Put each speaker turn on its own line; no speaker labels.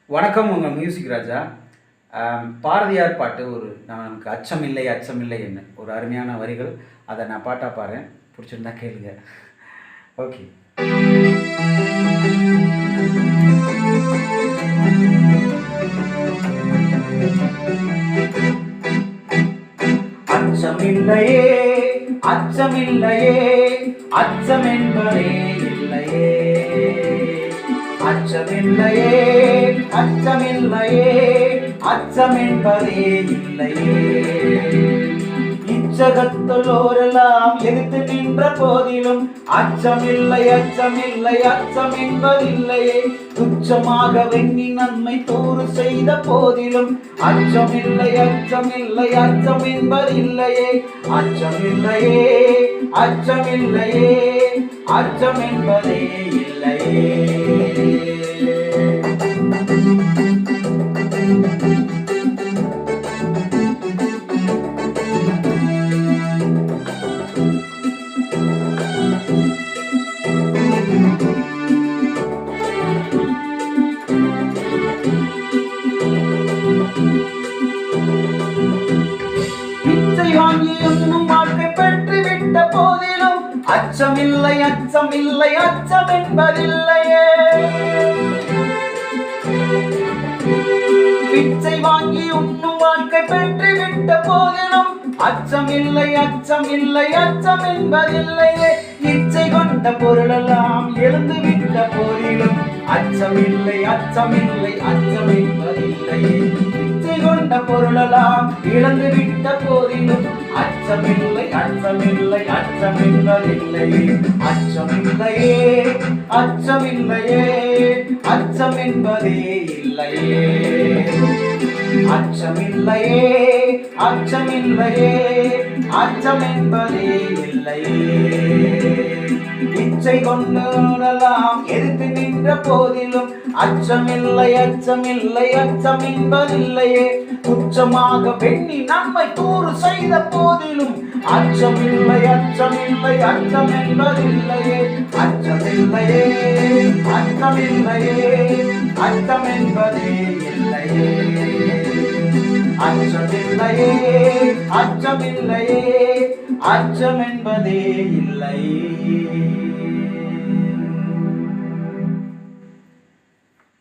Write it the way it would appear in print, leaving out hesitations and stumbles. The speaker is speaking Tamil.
வணக்கம். உங்கள் மியூசிக் ராஜா. பாரதியார் பாட்டு நமக்கு அச்சமில்லை அச்சமில்லை என்ன ஒரு அருமையான வரிகள். அதை நான் பாட்டாக பாடுறேன், பிடிச்சிருந்தா கேளுங்க. ஓகே. அச்சமில்லையே அச்சமில்லையே அச்சம் என்பதே இல்லையே, அச்சமில்லையே அச்சமில்லையே அச்சம் என்பதே இல்லையே. இச்சகத்துள்ளோரெல்லாம் எதிர்த்து நின்ற போதிலும் அச்சமில்லை அச்சமில்லை அச்சம் என்பதில்லையே. துச்சமாக வெண்ணி நன்மை தூறு செய்த போதிலும் அச்சமில்லை அச்சமில்லை அச்சம் என்பதில்லையே. அச்சமில்லையே அச்சமில்லையே அச்சம் என்பதே இல்லையே. பிச்சை வாங்கி இன்னும் வாழ்க்கை பெற்று விட்ட போதிலும் அச்சமில்லை அச்சமில்லை அச்சம் என்பதில்லையே. பிச்சை வாங்கி இன்னும் வாழ்க்கை பெற்று விட்ட போதிலும் அச்சமில்லை அச்சமில்லை அச்சம் என்பதில்லையே. இச்சை கொண்ட பொருளெல்லாம் எழுந்து விட்ட போதிலும் அச்சமில்லை அச்சமில்லை அச்சம் என்பதில்லையே. இச்சை கொண்ட பொருளெல்லாம் இழந்து விட்ட போதிலும் அச்சமில்லை அச்சமில்லை அச்சம் என்பதில்லையே. அச்சமில்லையே அச்சமில்லையே அச்சம் என்பதே இல்லையே. அச்சமில்லையே அச்சமில்லையே அச்சம் என்பதே இல்லையே. இச்சை கொண்டெல்லாம் எதிர்த்து நின்ற போதிலும் அச்சமில்லை அச்சமில்லை அச்சம் என்பதில்லையே. துச்சமாக பெண்ணி நன்மை தூறு செய்த போதிலும் அச்சமில்லை அச்சமில்லை அச்சம் என்பதில்லையே. அச்சமில்லையே அச்சமில்லையே அச்சம் என்பதே இல்லையே. அச்சமில்லையே அச்சமில்லையே அச்சம் என்பதே இல்லை.